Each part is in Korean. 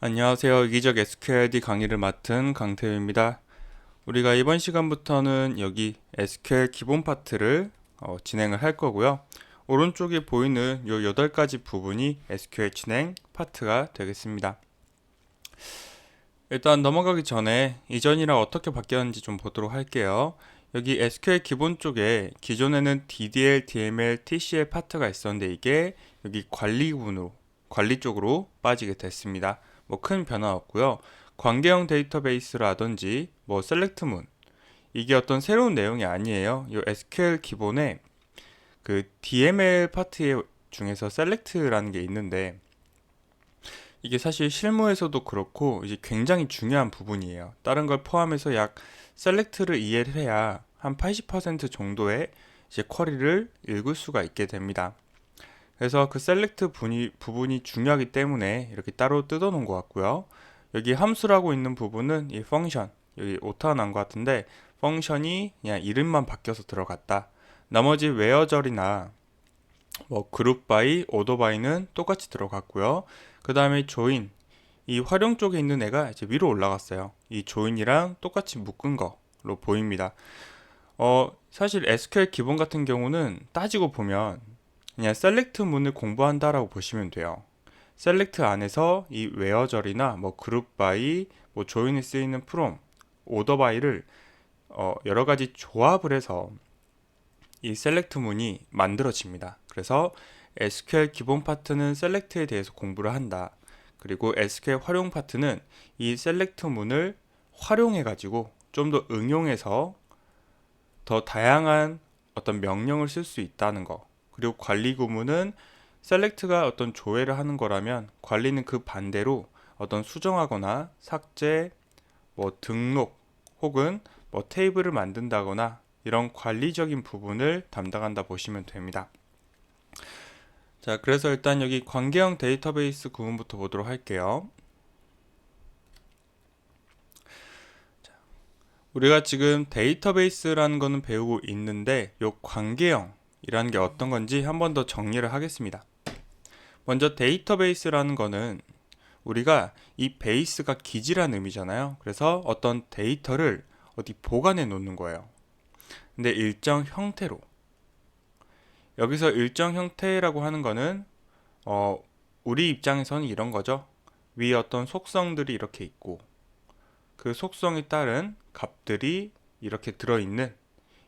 안녕하세요. 이기적 SQLD 강의를 맡은 강태우입니다. 우리가 이번 시간부터는 여기 SQL 기본 파트를 진행을 할 거고요. 오른쪽에 보이는 요 8가지 부분이 SQL 진행 파트가 되겠습니다. 일단 넘어가기 전에 이전이랑 어떻게 바뀌었는지 좀 보도록 할게요. 여기 SQL 기본 쪽에 기존에는 DDL, DML, TCL 파트가 있었는데 이게 여기 관리 쪽으로 빠지게 됐습니다. 뭐 큰 변화 없고요. 관계형 데이터베이스라든지 뭐 셀렉트문 이게 어떤 새로운 내용이 아니에요. 이 SQL 기본에 그 DML 파트 중에서 셀렉트라는 게 있는데 이게 사실 실무에서도 그렇고 이제 굉장히 중요한 부분이에요. 다른 걸 포함해서 약 셀렉트를 이해를 해야 한 80% 정도의 이제 쿼리를 읽을 수가 있게 됩니다. 그래서 그 셀렉트 부분이 중요하기 때문에 이렇게 따로 뜯어 놓은 것 같고요. 여기 함수라고 있는 부분은 이 펑션, 여기 오타가 난 것 같은데 펑션이 그냥 이름만 바뀌어서 들어갔다. 나머지 웨어절이나 뭐 그룹 바이, 오더 바이는 똑같이 들어갔고요. 그 다음에 조인, 이 활용 쪽에 있는 애가 이제 위로 올라갔어요. 이 조인이랑 똑같이 묶은 거로 보입니다. 사실 SQL 기본 같은 경우는 따지고 보면 그냥 셀렉트 문을 공부한다라고 보시면 돼요. 셀렉트 안에서 이 웨어절이나 뭐 그룹 바이, 뭐 조인에 쓰이는 프롬, 오더 바이를 여러 가지 조합을 해서 이 셀렉트 문이 만들어집니다. 그래서 SQL 기본 파트는 셀렉트에 대해서 공부를 한다. 그리고 SQL 활용 파트는 이 셀렉트 문을 활용해 가지고 좀 더 응용해서 더 다양한 어떤 명령을 쓸 수 있다는 거. 그리고 관리 구문은 셀렉트가 어떤 조회를 하는 거라면 관리는 그 반대로 어떤 수정하거나 삭제, 뭐 등록 혹은 뭐 테이블을 만든다거나 이런 관리적인 부분을 담당한다 보시면 됩니다. 자, 그래서 일단 여기 관계형 데이터베이스 구문부터 보도록 할게요. 우리가 지금 데이터베이스라는 거는 배우고 있는데 요 관계형이라는 게 어떤 건지 한 번 더 정리를 하겠습니다. 먼저 데이터베이스라는 거는 우리가 이 베이스가 기지라는 의미잖아요. 그래서 어떤 데이터를 어디 보관해 놓는 거예요. 근데 일정 형태로. 여기서 일정 형태라고 하는 거는 어, 우리 입장에서는 이런 거죠. 위에 어떤 속성들이 이렇게 있고 그 속성에 따른 값들이 이렇게 들어있는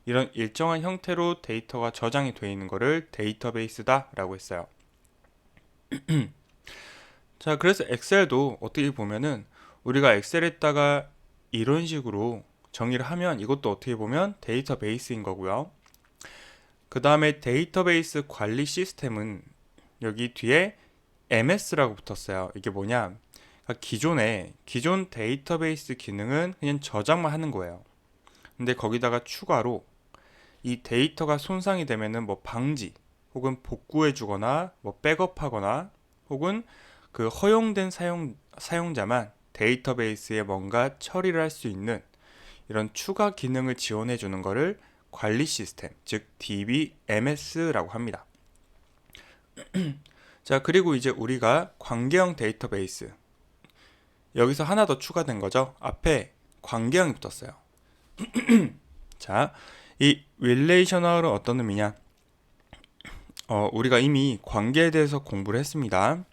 이런 일정한 형태로 데이터가 저장이 되어 있는 거를 데이터베이스다 라고 했어요. 자, 그래서 엑셀도 어떻게 보면은 우리가 엑셀에다가 이런 식으로 정의를 하면 이것도 어떻게 보면 데이터베이스인 거고요. 그 다음에 데이터베이스 관리 시스템은 여기 뒤에 MS라고 붙었어요. 이게 뭐냐? 그러니까 기존 데이터베이스 기능은 그냥 저장만 하는 거예요. 근데 거기다가 추가로 이 데이터가 손상이 되면은 뭐 방지 혹은 복구해 주거나 뭐 백업하거나 혹은 그 허용된 사용자만 데이터베이스에 뭔가 처리를 할 수 있는 이런 추가 기능을 지원해 주는 거를 관리 시스템, 즉 DBMS라고 합니다. 자, 그리고 이제 우리가 관계형 데이터베이스 여기서 하나 더 추가된 거죠. 앞에 관계형이 붙었어요. 자, 이 relational은 어떤 의미냐? 우리가 이미 관계에 대해서 공부를 했습니다.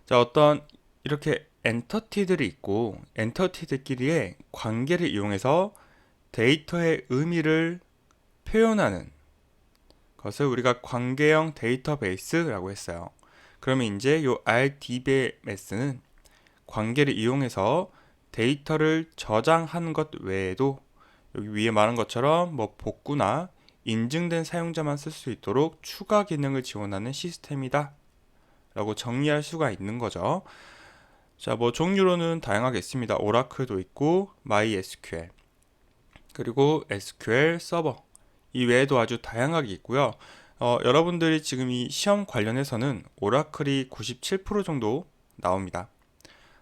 자, 어떤 이렇게 엔터티들이 있고 엔터티들끼리의 관계를 이용해서 데이터의 의미를 표현하는 것을 우리가 관계형 데이터베이스라고 했어요. 그러면 이제 이 RDBMS는 관계를 이용해서 데이터를 저장하는 것 외에도 여기 위에 말한 것처럼 뭐 복구나 인증된 사용자만 쓸 수 있도록 추가 기능을 지원하는 시스템이다 라고 정리할 수가 있는 거죠. 자, 뭐 종류로는 다양하게 있습니다. 오라클도 있고 MySQL 그리고 SQL 서버 이 외에도 아주 다양하게 있고요. 여러분들이 지금 이 시험 관련해서는 오라클이 97% 정도 나옵니다.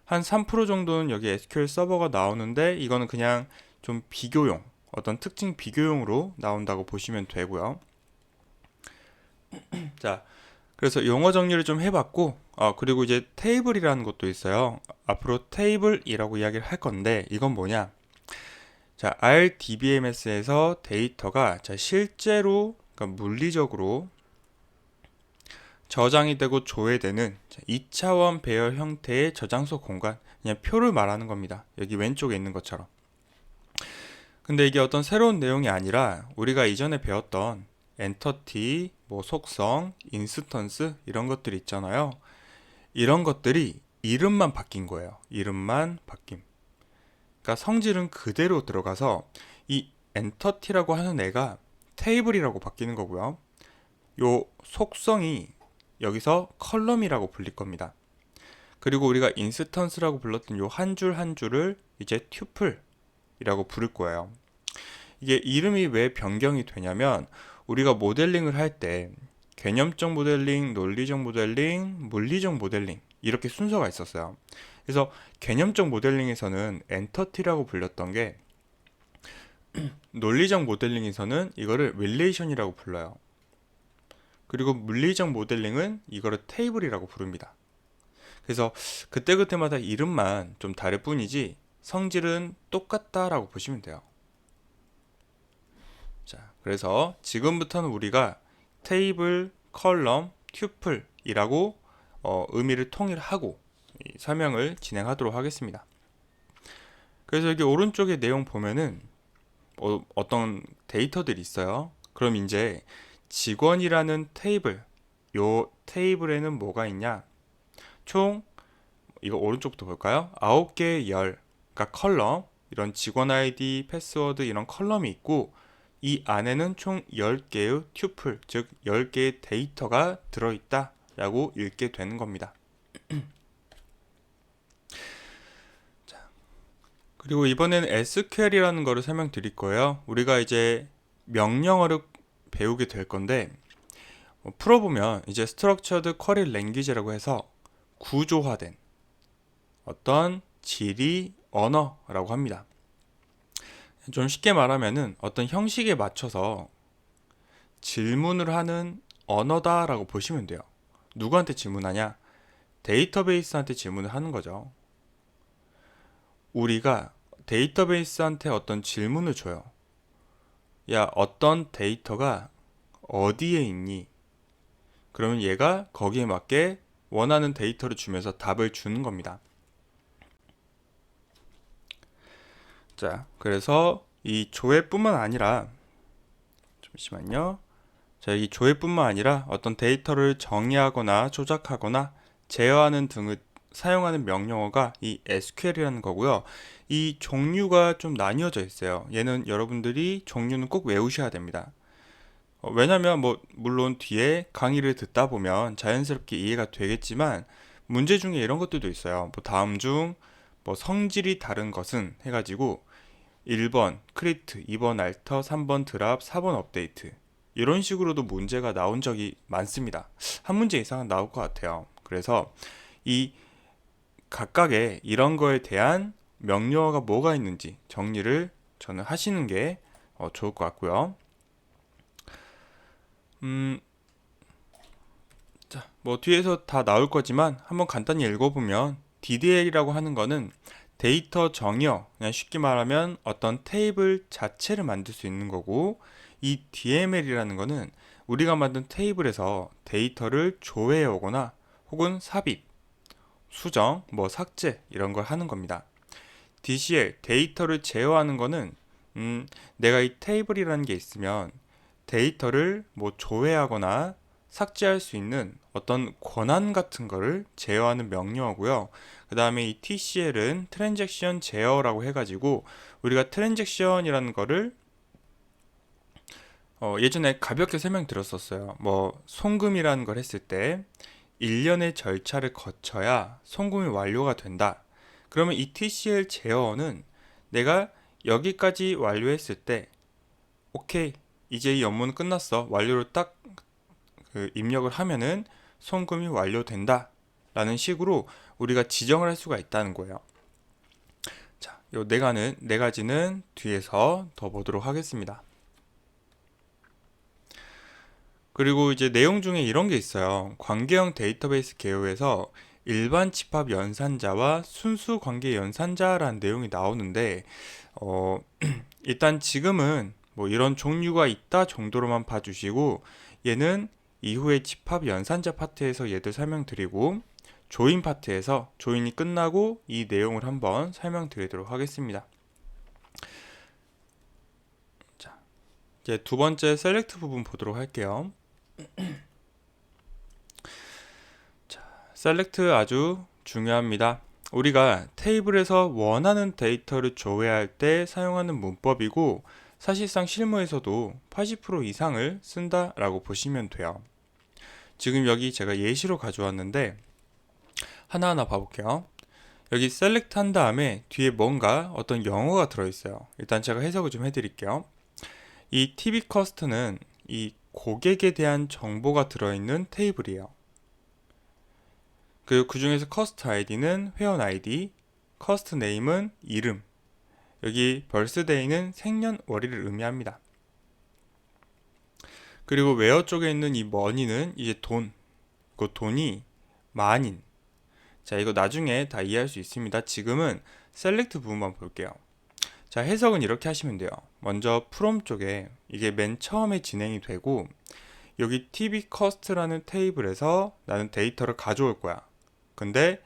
한 3% 정도는 여기 SQL 서버가 나오는데 이거는 그냥 좀 비교용, 어떤 특징 비교용으로 나온다고 보시면 되고요. 자, 그래서 용어 정리를 좀 해봤고 그리고 이제 테이블이라는 것도 있어요. 앞으로 테이블이라고 이야기를 할 건데 이건 뭐냐? 자, RDBMS에서 데이터가 자, 실제로 그러니까 물리적으로 저장이 되고 조회되는 2차원 배열 형태의 저장소 공간, 그냥 표를 말하는 겁니다. 여기 왼쪽에 있는 것처럼. 근데 이게 어떤 새로운 내용이 아니라 우리가 이전에 배웠던 엔터티, 뭐 속성, 인스턴스 이런 것들이 있잖아요. 이런 것들이 이름만 바뀐 거예요. 이름만 바뀜. 그러니까 성질은 그대로 들어가서 이 엔터티라고 하는 애가 테이블이라고 바뀌는 거고요. 요 속성이 여기서 컬럼이라고 불릴 겁니다. 그리고 우리가 인스턴스라고 불렀던 요 한 줄 한 줄을 이제 튜플이라고 부를 거예요. 이게 이름이 왜 변경이 되냐면 우리가 모델링을 할 때 개념적 모델링, 논리적 모델링, 물리적 모델링 이렇게 순서가 있었어요. 그래서 개념적 모델링에서는 엔터티라고 불렸던 게 논리적 모델링에서는 이거를 릴레이션이라고 불러요. 그리고 물리적 모델링은 이거를 테이블이라고 부릅니다. 그래서 그때그때마다 이름만 좀 다를 뿐이지 성질은 똑같다라고 보시면 돼요. 자, 그래서 지금부터는 우리가 테이블, 컬럼, 튜플이라고 의미를 통일하고 설명을 진행하도록 하겠습니다. 그래서 여기 오른쪽에 내용 보면은 어떤 데이터들이 있어요. 그럼 이제 직원이라는 테이블, 요 테이블에는 뭐가 있냐? 총 이거 오른쪽부터 볼까요? 9개의 열, 그러니까 컬럼, 이런 직원 아이디, 패스워드 이런 컬럼이 있고 이 안에는 총 10개의 튜플, 즉 10개의 데이터가 들어있다 라고 읽게 되는 겁니다. 자, 그리고 이번에는 SQL이라는 거를 설명드릴 거예요. 우리가 이제 명령어를 배우게 될 건데 풀어보면 이제 Structured Query Language라고 해서 구조화된 어떤 질의 언어라고 합니다. 좀 쉽게 말하면은 어떤 형식에 맞춰서 질문을 하는 언어다라고 보시면 돼요. 누구한테 질문하냐? 데이터베이스한테 질문을 하는 거죠. 우리가 데이터베이스한테 어떤 질문을 줘요. 야, 어떤 데이터가 어디에 있니? 그러면 얘가 거기에 맞게 원하는 데이터를 주면서 답을 주는 겁니다. 자, 그래서 이 조회뿐만 아니라 잠시만요. 자, 이 조회뿐만 아니라 어떤 데이터를 정의하거나 조작하거나 제어하는 등을 사용하는 명령어가 이 SQL이라는 거고요. 이 종류가 좀 나뉘어져 있어요. 얘는 여러분들이 종류는 꼭 외우셔야 됩니다. 왜냐면 뭐 물론 뒤에 강의를 듣다 보면 자연스럽게 이해가 되겠지만 문제 중에 이런 것들도 있어요. 뭐 다음 중 뭐 성질이 다른 것은 해가지고 1번 크리트, 2번 알터, 3번 드랍, 4번 업데이트 이런 식으로도 문제가 나온 적이 많습니다. 한 문제 이상은 나올 것 같아요. 그래서 이 각각의 이런 거에 대한 명령어가 뭐가 있는지 정리를 저는 하시는 게 좋을 것 같고요. 자, 뭐 뒤에서 다 나올 거지만 한번 간단히 읽어보면 DDL이라고 하는 거는 데이터 정의어, 그냥 쉽게 말하면 어떤 테이블 자체를 만들 수 있는 거고 이 DML이라는 거는 우리가 만든 테이블에서 데이터를 조회해 오거나 혹은 삽입, 수정, 뭐 삭제 이런 걸 하는 겁니다. DCL, 데이터를 제어하는 거는 내가 이 테이블이라는 게 있으면 데이터를 뭐 조회하거나 삭제할 수 있는 어떤 권한 같은 거를 제어하는 명령어고요. 그 다음에 이 TCL은 트랜잭션 제어라고 해가지고 우리가 트랜잭션이라는 거를 예전에 가볍게 설명드렸었어요. 뭐 송금이라는 걸 했을 때 일련의 절차를 거쳐야 송금이 완료가 된다. 그러면 이 TCL 제어는 내가 여기까지 완료했을 때 오케이, 이제 이 업무는 끝났어, 완료를 딱 그 입력을 하면은 송금이 완료된다 라는 식으로 우리가 지정을 할 수가 있다는 거예요. 자, 요 네 가지는 뒤에서 더 보도록 하겠습니다. 그리고 이제 내용 중에 이런 게 있어요. 관계형 데이터베이스 개요에서 일반 집합 연산자와 순수 관계 연산자라는 내용이 나오는데, 어, 일단 지금은 뭐 이런 종류가 있다 정도로만 봐주시고, 얘는 이후에 집합 연산자 파트에서 얘들 설명드리고, 조인 파트에서 조인이 끝나고 이 내용을 한번 설명드리도록 하겠습니다. 자, 이제 두 번째 셀렉트 부분 보도록 할게요. 셀렉트 아주 중요합니다. 우리가 테이블에서 원하는 데이터를 조회할 때 사용하는 문법이고, 사실상 실무에서도 80% 이상을 쓴다라고 보시면 돼요. 지금 여기 제가 예시로 가져왔는데 하나하나 봐볼게요. 여기 셀렉트 한 다음에 뒤에 뭔가 어떤 영어가 들어있어요. 일단 제가 해석을 좀 해드릴게요. 이 TV 커스트는 이 고객에 대한 정보가 들어있는 테이블이에요. 그 중에서 커스트 아이디는 회원 아이디, 커스트 네임은 이름, 여기 벌스데이는 생년월일을 의미합니다. 그리고 웨어 쪽에 있는 이 머니는 이제 돈, 그 돈이 만인. 자, 이거 나중에 다 이해할 수 있습니다. 지금은 셀렉트 부분만 볼게요. 자, 해석은 이렇게 하시면 돼요. 먼저 프롬 쪽에 이게 맨 처음에 진행이 되고, 여기 TV 커스트라는 테이블에서 나는 데이터를 가져올 거야. 근데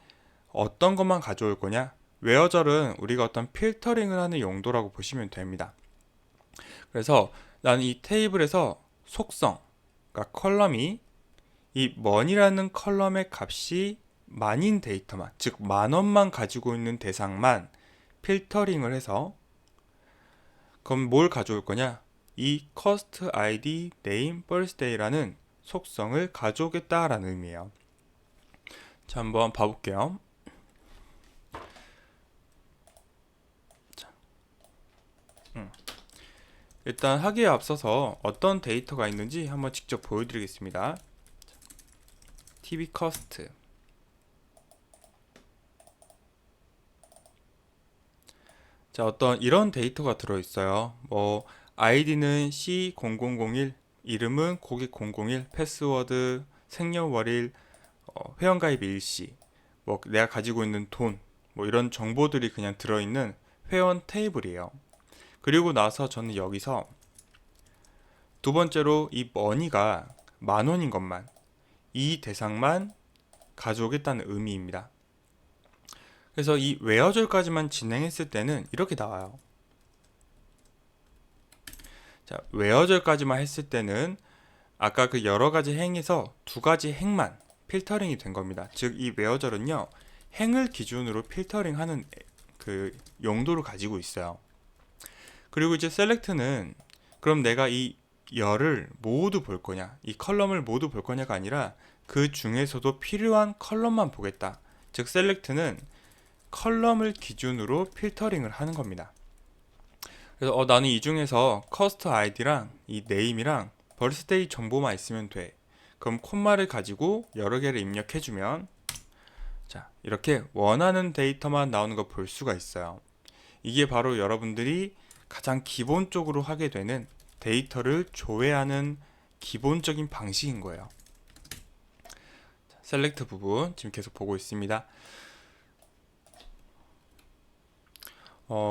어떤 것만 가져올 거냐? 웨어절은 우리가 어떤 필터링을 하는 용도라고 보시면 됩니다. 그래서 나는 이 테이블에서 속성, 그러니까 컬럼이 이 money라는 컬럼의 값이 만인 데이터만, 즉 만원만 가지고 있는 대상만 필터링을 해서, 그럼 뭘 가져올 거냐? 이 cost id name birthday라는 속성을 가져오겠다라는 의미예요. 자, 한번 봐볼게요. 일단 하기에 앞서서 어떤 데이터가 있는지 한번 직접 보여드리겠습니다. TV cost. 자, 어떤 이런 데이터가 들어있어요. 뭐 아이디는 C0001, 이름은 고객 001, 패스워드, 생년월일, 회원가입 일시, 뭐 내가 가지고 있는 돈, 뭐 이런 정보들이 그냥 들어있는 회원 테이블이에요. 그리고 나서 저는 여기서 두 번째로 이 머니가 만원인 것만, 이 대상만 가져오겠다는 의미입니다. 그래서 이 웨어절까지만 진행했을 때는 이렇게 나와요. 자, 웨어절까지만 했을 때는 아까 그 여러 가지 행에서 두 가지 행만 필터링이 된 겁니다. 즉, 이 웨어절은요, 행을 기준으로 필터링하는 그 용도를 가지고 있어요. 그리고 이제 셀렉트는 그럼 내가 이 열을 모두 볼 거냐, 이 컬럼을 모두 볼 거냐가 아니라 그 중에서도 필요한 컬럼만 보겠다. 즉, 셀렉트는 컬럼을 기준으로 필터링을 하는 겁니다. 그래서 나는 이 중에서 커스트 아이디랑 이 네임이랑 벌스데이 정보만 있으면 돼. 그럼 콤마를 가지고 여러 개를 입력해주면, 자, 이렇게 원하는 데이터만 나오는 거 볼 수가 있어요. 이게 바로 여러분들이 가장 기본적으로 하게 되는 데이터를 조회하는 기본적인 방식인 거예요. 셀렉트 부분 지금 계속 보고 있습니다.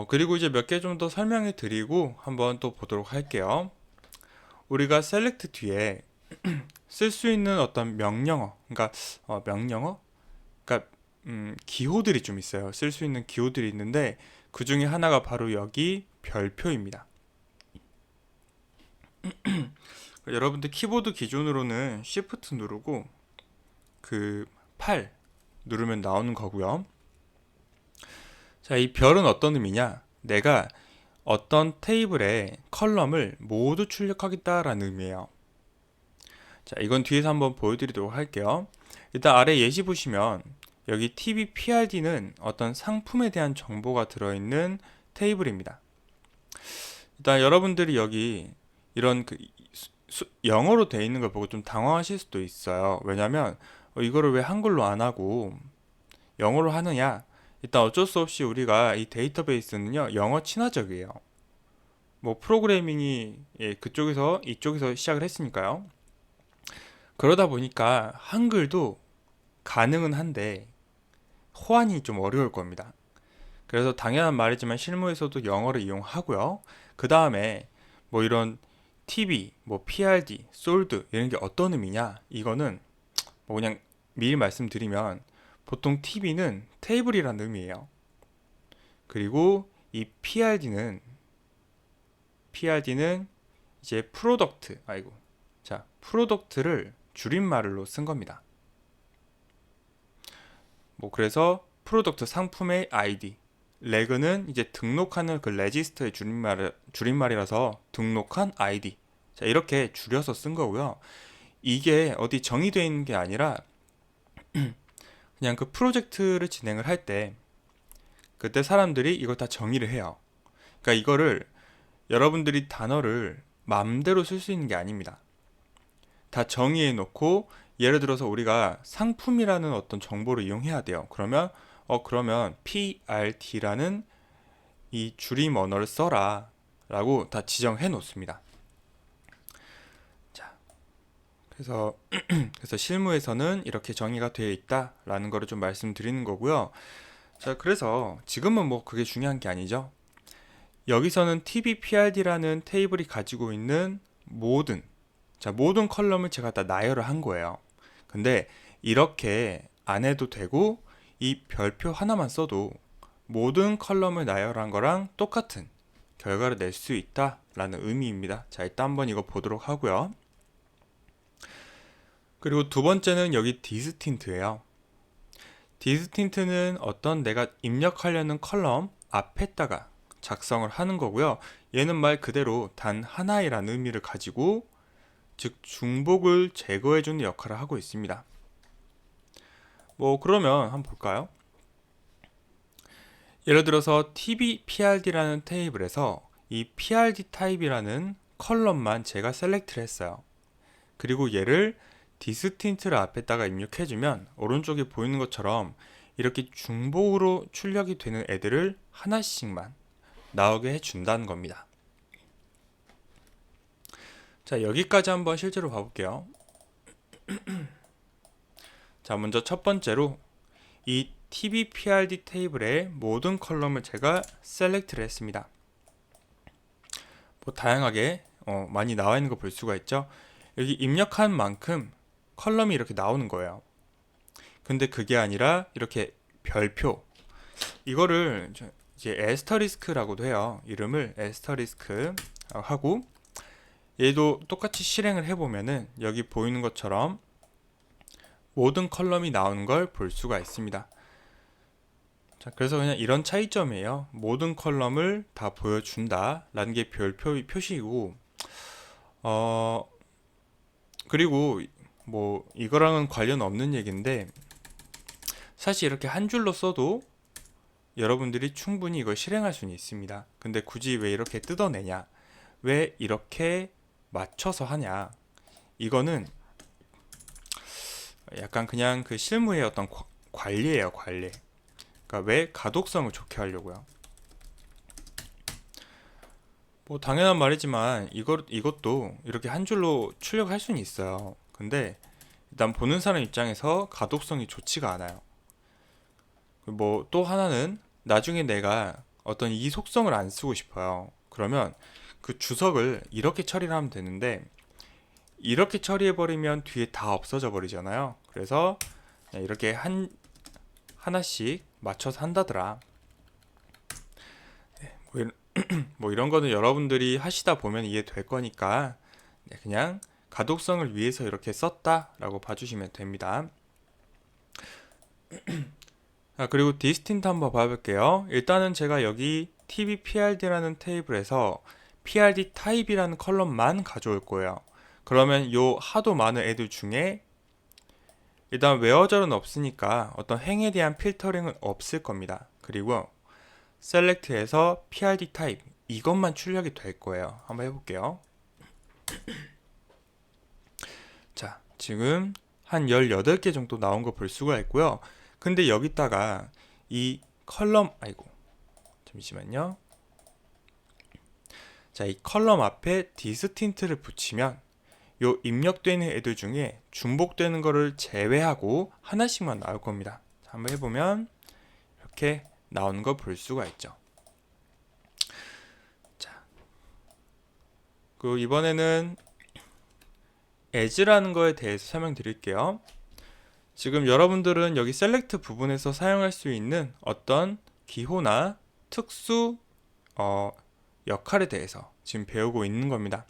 그리고 이제 몇 개 좀 더 설명해 드리고 한번 또 보도록 할게요. 우리가 셀렉트 뒤에 쓸 수 있는 어떤 명령어, 그러니까 명령어, 그러니까 기호들이 좀 있어요. 쓸 수 있는 기호들이 있는데 그 중에 하나가 바로 여기 별표입니다. 여러분들 키보드 기준으로는 Shift 누르고 그 8 누르면 나오는 거고요. 자, 이 별은 어떤 의미냐? 내가 어떤 테이블의 컬럼을 모두 출력하겠다라는 의미예요. 자, 이건 뒤에서 한번 보여드리도록 할게요. 일단 아래 예시 보시면 여기 TV PRD는 어떤 상품에 대한 정보가 들어있는 테이블입니다. 일단 여러분들이 여기 이런 영어로 되어 있는 걸 보고 좀 당황하실 수도 있어요. 왜냐면 이거를 왜 한글로 안 하고 영어로 하느냐? 일단 어쩔 수 없이 우리가 이 데이터베이스는요, 영어 친화적이에요. 뭐 프로그래밍이 그쪽에서 이쪽에서 시작을 했으니까요. 그러다 보니까 한글도 가능은 한데 호환이 좀 어려울 겁니다. 그래서 당연한 말이지만 실무에서도 영어를 이용하고요. 그 다음에 뭐 이런 TV, 뭐 PRD, 솔드 이런 게 어떤 의미냐? 이거는 뭐 그냥 미리 말씀드리면 보통 TV는 테이블이라는 의미예요. 그리고 이 PRD는 이제 프로덕트, 자, 프로덕트를 줄임말로 쓴 겁니다. 뭐 그래서 프로덕트 상품의 아이디, 레그는 이제 등록하는 그 레지스터의 줄임말이라서 등록한 아이디. 자, 이렇게 줄여서 쓴 거고요. 이게 어디 정의되어 있는 게 아니라 그냥 그 프로젝트를 진행을 할 때 그때 사람들이 이걸 다 정의를 해요. 그러니까 이거를 여러분들이 단어를 마음대로 쓸 수 있는 게 아닙니다. 다 정의해 놓고 예를 들어서 우리가 상품이라는 어떤 정보를 이용해야 돼요. 그러면 PRD라는 이 줄임 언어를 써라 라고 다 지정해 놓습니다. 자, 그래서 실무에서는 이렇게 정의가 되어 있다라는 거를 좀 말씀드리는 거고요. 자, 그래서 지금은 뭐 그게 중요한 게 아니죠. 여기서는 TBPRD라는 테이블이 가지고 있는 모든 컬럼을 제가 다 나열을 한 거예요. 근데 이렇게 안 해도 되고 이 별표 하나만 써도 모든 컬럼을 나열한 거랑 똑같은 결과를 낼 수 있다라는 의미입니다. 자, 일단 한번 이거 보도록 하고요. 그리고 두 번째는 여기 디스틴트예요. 디스틴트는 어떤 내가 입력하려는 컬럼 앞에다가 작성을 하는 거고요. 얘는 말 그대로 단 하나이라는 의미를 가지고 즉 중복을 제거해주는 역할을 하고 있습니다. 뭐 그러면 한번 볼까요? 예를 들어서 TBPRD라는 테이블에서 이 PRD 타입이라는 컬럼만 제가 셀렉트를 했어요. 그리고 얘를 디스틴트를 앞에다가 입력해주면 오른쪽에 보이는 것처럼 이렇게 중복으로 출력이 되는 애들을 하나씩만 나오게 해준다는 겁니다. 자, 여기까지 한번 실제로 봐볼게요. 자, 먼저 첫 번째로 이 TBPRD 테이블의 모든 컬럼을 제가 셀렉트를 했습니다. 뭐 다양하게 많이 나와 있는 거 볼 수가 있죠. 여기 입력한 만큼 컬럼이 이렇게 나오는 거예요. 근데 그게 아니라 이렇게 별표, 이거를 이제 에스터리스크라고도 해요. 이름을 에스터리스크 하고 얘도 똑같이 실행을 해보면은 여기 보이는 것처럼 모든 컬럼이 나오는 걸 볼 수가 있습니다. 자, 그래서 그냥 이런 차이점이에요. 모든 컬럼을 다 보여준다 라는 게 별표 표시이고 그리고 뭐 이거랑은 관련 없는 얘기인데 사실 이렇게 한 줄로 써도 여러분들이 충분히 이걸 실행할 수는 있습니다. 근데 굳이 왜 이렇게 뜯어내냐, 왜 이렇게 맞춰서 하냐, 이거는 약간 그냥 그 실무의 어떤 관리예요, 관리. 그러니까 왜 가독성을 좋게 하려고요. 뭐 당연한 말이지만 이것도 이렇게 한 줄로 출력할 수는 있어요. 근데 일단 보는 사람 입장에서 가독성이 좋지가 않아요. 뭐 또 하나는 나중에 내가 어떤 이 속성을 안 쓰고 싶어요. 그러면 그 주석을 이렇게 처리를 하면 되는데 이렇게 처리해버리면 뒤에 다 없어져 버리잖아요. 그래서 그냥 이렇게 하나씩 맞춰서 한다더라. 네, 뭐 이런 거는 여러분들이 하시다 보면 이해될 거니까 그냥 가독성을 위해서 이렇게 썼다라고 봐주시면 됩니다. 그리고 디스틴트 한번 봐볼게요. 일단은 제가 여기 TBPRD라는 테이블에서 PRD 타입이라는 컬럼만 가져올 거예요. 그러면 요 하도 많은 애들 중에 일단 웨어절은 없으니까 어떤 행에 대한 필터링은 없을 겁니다. 그리고 셀렉트에서 PRD 타입 이것만 출력이 될 거예요. 한번 해볼게요. 자, 지금 한 18개 정도 나온 거 볼 수가 있고요. 근데 여기다가 이 컬럼, 잠시만요. 자, 이 컬럼 앞에 디스틴트를 붙이면 요 입력되는 애들 중에 중복되는 거를 제외하고 하나씩만 나올 겁니다. 한번 해보면 이렇게 나오는 거 볼 수가 있죠. 자, 그 이번에는 as라는 거에 대해서 설명드릴게요. 지금 여러분들은 여기 셀렉트 부분에서 사용할 수 있는 어떤 기호나 특수 역할에 대해서 지금 배우고 있는 겁니다.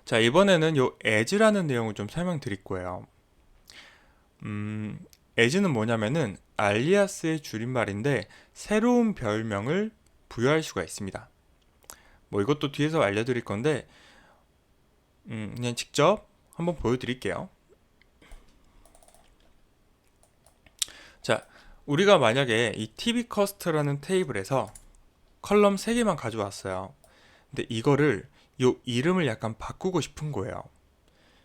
자, 이번에는 요 as라는 내용을 좀 설명드릴 거예요. as는 뭐냐면은 알리아스의 줄임말인데 새로운 별명을 부여할 수가 있습니다. 뭐 이것도 뒤에서 알려드릴 건데 그냥 직접 한번 보여드릴게요. 자, 우리가 만약에 이 tvCost라는 테이블에서 컬럼 3개만 가져왔어요. 근데 이거를 요 이름을 약간 바꾸고 싶은 거예요.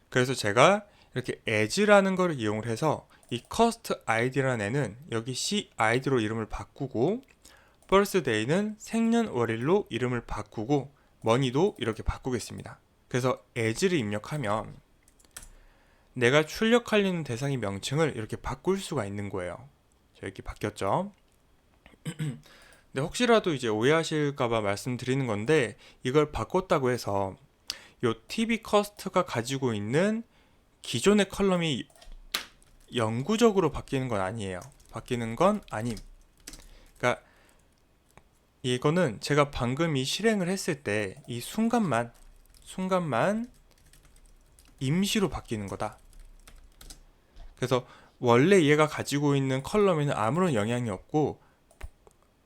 그래서 제가 이렇게 as라는 거를 이용을 해서 이 cost id라는 애는 여기cid로 이름을 바꾸고 birthday는 생년월일로 이름을 바꾸고 money도 이렇게 바꾸겠습니다. 그래서 as를 입력하면 내가 출력하려는 대상의 명칭을 이렇게 바꿀 수가 있는 거예요. 자, 이렇게 바뀌었죠. 근데 혹시라도 이제 오해하실까봐 말씀드리는 건데 이걸 바꿨다고 해서 요 tvCost가 가지고 있는 기존의 컬럼이 영구적으로 바뀌는 건 아니에요. 바뀌는 건 아님. 그러니까 이거는 제가 방금 이 실행을 했을 때 이 순간만 임시로 바뀌는 거다. 그래서 원래 얘가 가지고 있는 컬럼에는 아무런 영향이 없고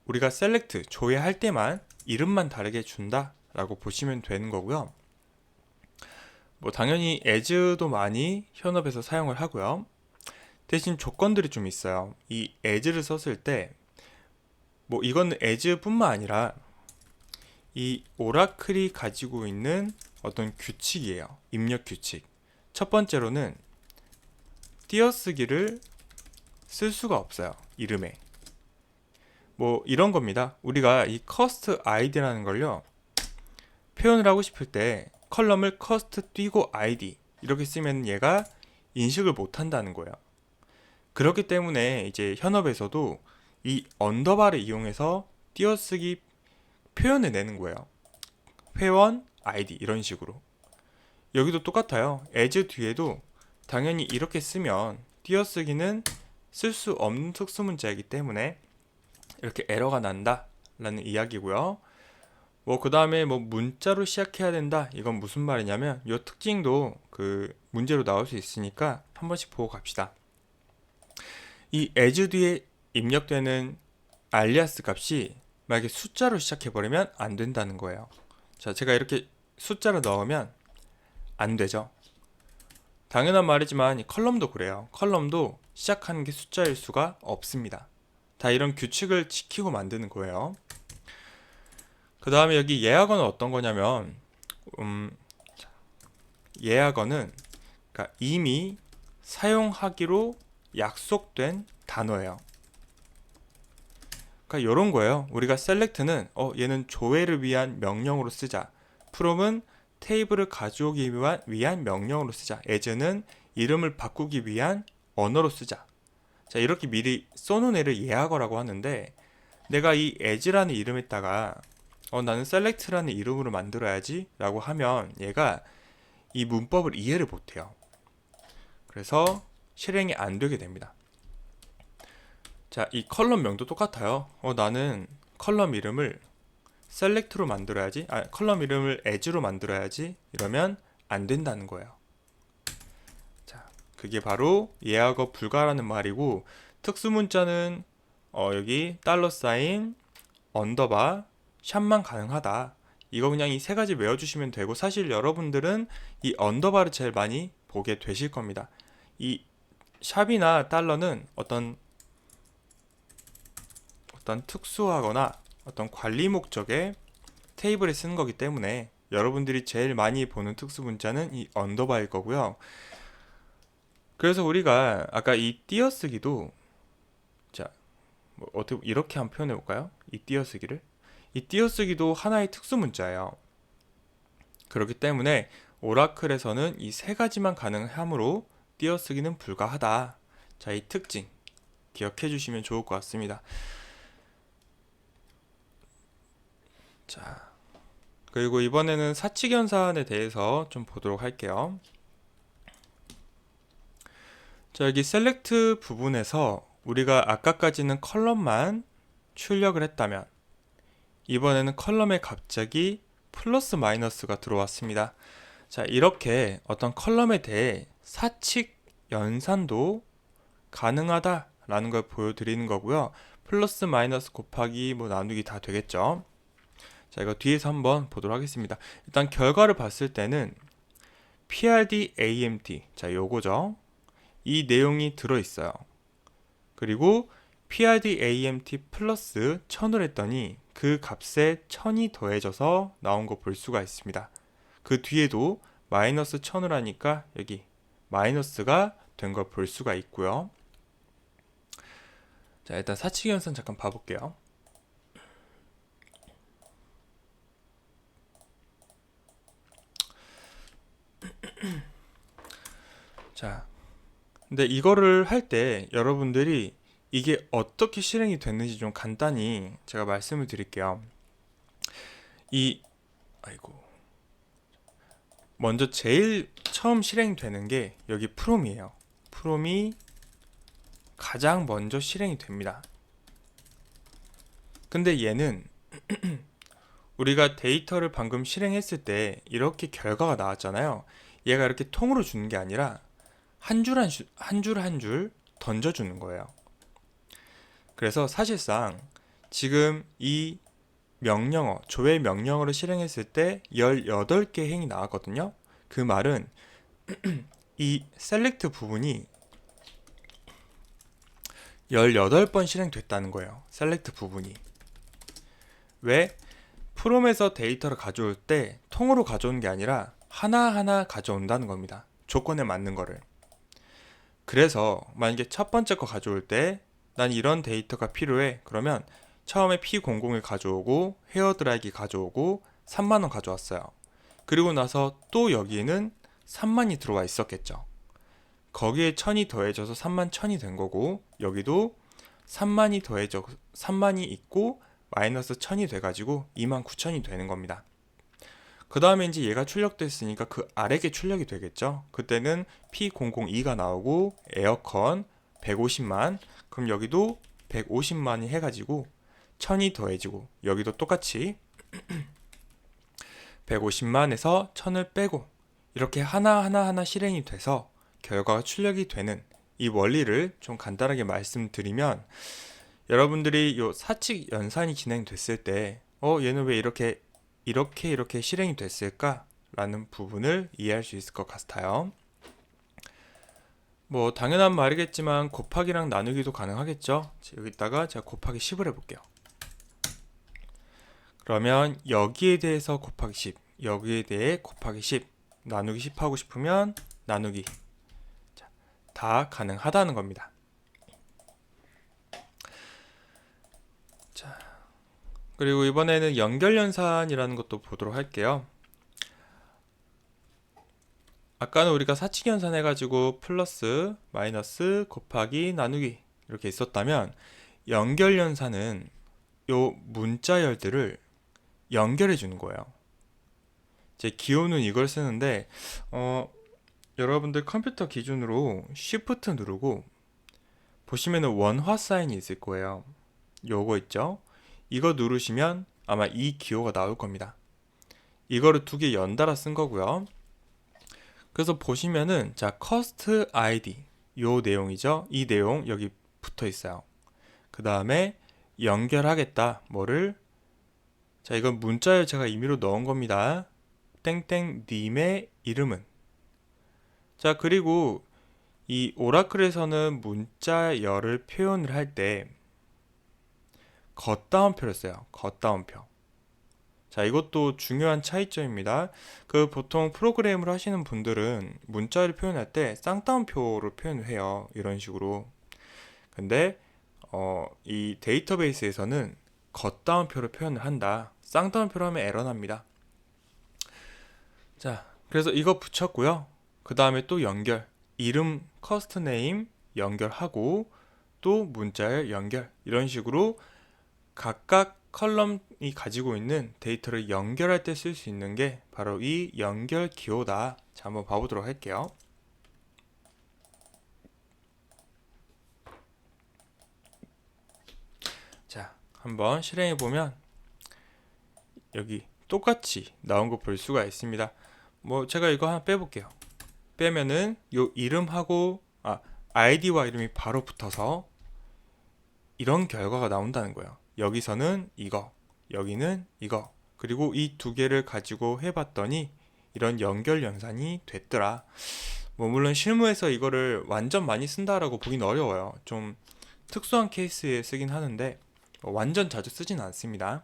우리가 셀렉트 조회할 때만 이름만 다르게 준다 라고 보시면 되는 거고요. 뭐 당연히 as도 많이 현업에서 사용을 하고요. 대신 조건들이 좀 있어요. 이 as를 썼을 때 뭐 이건 as뿐만 아니라 이 오라클이 가지고 있는 어떤 규칙이에요. 입력 규칙. 첫 번째로는 띄어쓰기를 쓸 수가 없어요. 이름에. 뭐 이런 겁니다. 우리가 이 cost id라는 걸요. 표현을 하고 싶을 때 컬럼을 cost 띄고 id 이렇게 쓰면 얘가 인식을 못 한다는 거예요. 그렇기 때문에 이제 현업에서도 이 언더바를 이용해서 띄어쓰기 표현을 내는 거예요. 회원 id 이런 식으로. 여기도 똑같아요. as 뒤에도 당연히 이렇게 쓰면 띄어쓰기는 쓸 수 없는 특수문자이기 때문에 이렇게 에러가 난다 라는 이야기고요. 뭐 그 다음에 뭐 문자로 시작해야 된다 이건 무슨 말이냐면 이 특징도 그 문제로 나올 수 있으니까 한 번씩 보고 갑시다. 이 as 뒤에 입력되는 알리아스 값이 만약에 숫자로 시작해버리면 안 된다는 거예요. 자, 제가 이렇게 숫자를 넣으면 안 되죠. 당연한 말이지만 이 컬럼도 그래요. 컬럼도 시작하는 게 숫자일 수가 없습니다. 다 이런 규칙을 지키고 만드는 거예요. 그 다음에 여기 예약어는 어떤 거냐면 예약어는 그러니까 이미 사용하기로 약속된 단어예요. 그러니까 이런 거예요. 우리가 select는 얘는 조회를 위한 명령으로 쓰자. from은 테이블을 가져오기 위한 명령으로 쓰자. as는 이름을 바꾸기 위한 언어로 쓰자. 자, 이렇게 미리 써놓은 애를 예약어라고 하는데 내가 이 as라는 이름에다가 나는 select라는 이름으로 만들어야지 라고 하면 얘가 이 문법을 이해를 못해요. 그래서 실행이 안 되게 됩니다. 자, 이 컬럼명도 똑같아요. 나는 컬럼 이름을 select로 만들어야지, 컬럼 이름을 as로 만들어야지 이러면 안 된다는 거예요. 자, 그게 바로 예약어 불가라는 말이고 특수문자는 여기 $, 언더바, 샵만 가능하다. 이거 그냥 이 세 가지 외워주시면 되고 사실 여러분들은 이 언더바를 제일 많이 보게 되실 겁니다. 이 샵이나 달러는 어떤 특수하거나 어떤 관리 목적의 테이블에 쓰는 거기 때문에 여러분들이 제일 많이 보는 특수 문자는 이 언더바일 거고요. 그래서 우리가 아까 이 띄어쓰기도 자, 뭐 어떻게 이렇게 한번 표현해 볼까요? 이 띄어쓰기도 하나의 특수 문자예요. 그렇기 때문에 오라클에서는 이 세 가지만 가능하므로 띄어쓰기는 불가하다. 자, 이 특징 기억해 주시면 좋을 것 같습니다. 자, 그리고 이번에는 사칙연산에 대해서 좀 보도록 할게요. 자, 여기 셀렉트 부분에서 우리가 아까까지는 컬럼만 출력을 했다면 이번에는 컬럼에 갑자기 플러스 마이너스가 들어왔습니다. 자, 이렇게 어떤 컬럼에 대해 사칙 연산도 가능하다라는 걸 보여드리는 거고요. 플러스 마이너스 곱하기 뭐 나누기 다 되겠죠. 자, 이거 뒤에서 한번 보도록 하겠습니다. 일단 결과를 봤을 때는 PRD AMT, 자, 요거죠. 이 내용이 들어있어요. 그리고 PRD AMT 플러스 1000을 했더니 그 값에 1000이 더해져서 나온 거 볼 수가 있습니다. 그 뒤에도 마이너스 1000을 하니까 여기 마이너스가 된 걸 볼 수가 있고요. 자, 일단 사칙연산 잠깐 봐볼게요. 자, 근데 이거를 할 때 여러분들이 이게 어떻게 실행이 됐는지 좀 간단히 제가 말씀을 드릴게요. 아이고. 먼저 제일 처음 실행되는 게 여기 프롬이에요. 프롬이 가장 먼저 실행이 됩니다. 근데 얘는 우리가 데이터를 방금 실행했을 때 이렇게 결과가 나왔잖아요. 얘가 이렇게 통으로 주는 게 아니라 한 줄 한 줄 던져주는 거예요. 그래서 사실상 지금 이 명령어, 조회 명령어를 실행했을 때 18개 행이 나왔거든요. 그 말은 이 셀렉트 부분이 18번 실행됐다는 거예요. 셀렉트 부분이. 왜? 프롬에서 데이터를 가져올 때 통으로 가져오는 게 아니라 하나하나 가져온다는 겁니다. 조건에 맞는 거를. 그래서 만약에 첫 번째 거 가져올 때 난 이런 데이터가 필요해. 그러면 처음에 P00을 가져오고 헤어드라이기 가져오고 3만원 가져왔어요. 그리고 나서 또 여기에는 3만이 들어와 있었겠죠. 거기에 1000이 더해져서 31,000이 된 거고 여기도 3만이 더해져 3만이 있고 마이너스 1000이 돼가지고 29,000이 되는 겁니다. 그 다음에 이제 얘가 출력됐으니까 그 아래게 출력이 되겠죠. 그때는 P002가 나오고 에어컨 150만, 그럼 여기도 150만이 해가지고 1000이 더해지고 여기도 똑같이 150만에서 1000을 빼고 이렇게 하나하나 실행이 돼서 결과가 출력이 되는 이 원리를 좀 간단하게 말씀드리면 여러분들이 요 사칙 연산이 진행됐을 때 얘는 왜 이렇게 실행이 됐을까? 라는 부분을 이해할 수 있을 것 같아요. 뭐 당연한 말이겠지만 곱하기랑 나누기도 가능하겠죠. 여기다가 제가 곱하기 10을 해볼게요. 그러면 여기에 대해서 곱하기 10, 여기에 대해 곱하기 10, 나누기 10 하고 싶으면 나누기. 자, 다 가능하다는 겁니다. 자, 그리고 이번에는 연결연산이라는 것도 보도록 할게요. 아까는 우리가 사칙연산 해가지고 플러스, 마이너스, 곱하기, 나누기 이렇게 있었다면 연결연산은 요 문자열들을 연결해 주는 거예요. 제 기호는 이걸 쓰는데 여러분들 컴퓨터 기준으로 Shift 누르고 보시면은 원화 사인이 있을 거예요. 요거 있죠? 이거 누르시면 아마 이 기호가 나올 겁니다. 이거를 두 개 연달아 쓴 거고요. 그래서 보시면은 자, cost id 요 내용이죠. 이 내용 여기 붙어 있어요. 그 다음에 연결하겠다. 뭐를? 자, 이건 문자열 제가 임의로 넣은 겁니다. 땡땡 님의 이름은. 자, 그리고 이 오라클에서는 문자열을 표현을 할 때 겉다운표를 써요. 겉다운표. 자, 이것도 중요한 차이점입니다. 그 보통 프로그램을 하시는 분들은 문자를 표현할 때 쌍따옴표로 표현을 해요. 이런 식으로. 근데 이 데이터베이스에서는 겉다운표로 표현을 한다. 쌍따옴표로 하면 에러 납니다. 자, 그래서 이거 붙였고요. 그 다음에 또 연결, 이름 커스트 네임 연결하고 또 문자열 연결, 이런 식으로 각각 컬럼이 가지고 있는 데이터를 연결할 때 쓸 수 있는 게 바로 이 연결 기호다. 자, 한번 봐보도록 할게요. 자, 한번 실행해 보면 여기 똑같이 나온 거 볼 수가 있습니다. 뭐 제가 이거 하나 빼볼게요. 빼면은 요 이름하고 아이디와 이름이 바로 붙어서 이런 결과가 나온다는 거예요. 여기서는 이거, 여기는 이거, 그리고 이 두 개를 가지고 해봤더니 이런 연결 연산이 됐더라. 뭐 물론 실무에서 이거를 완전 많이 쓴다라고 보긴 어려워요. 좀 특수한 케이스에 쓰긴 하는데 완전 자주 쓰진 않습니다.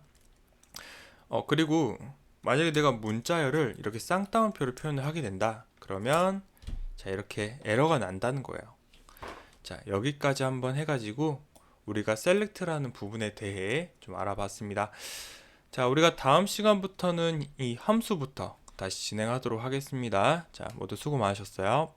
그리고 만약에 내가 문자열을 이렇게 쌍따옴표로 표현을 하게 된다. 그러면 자, 이렇게 에러가 난다는 거예요. 자, 여기까지 한번 해가지고 우리가 셀렉트라는 부분에 대해 좀 알아봤습니다. 자, 우리가 다음 시간부터는 이 함수부터 다시 진행하도록 하겠습니다. 자, 모두 수고 많으셨어요.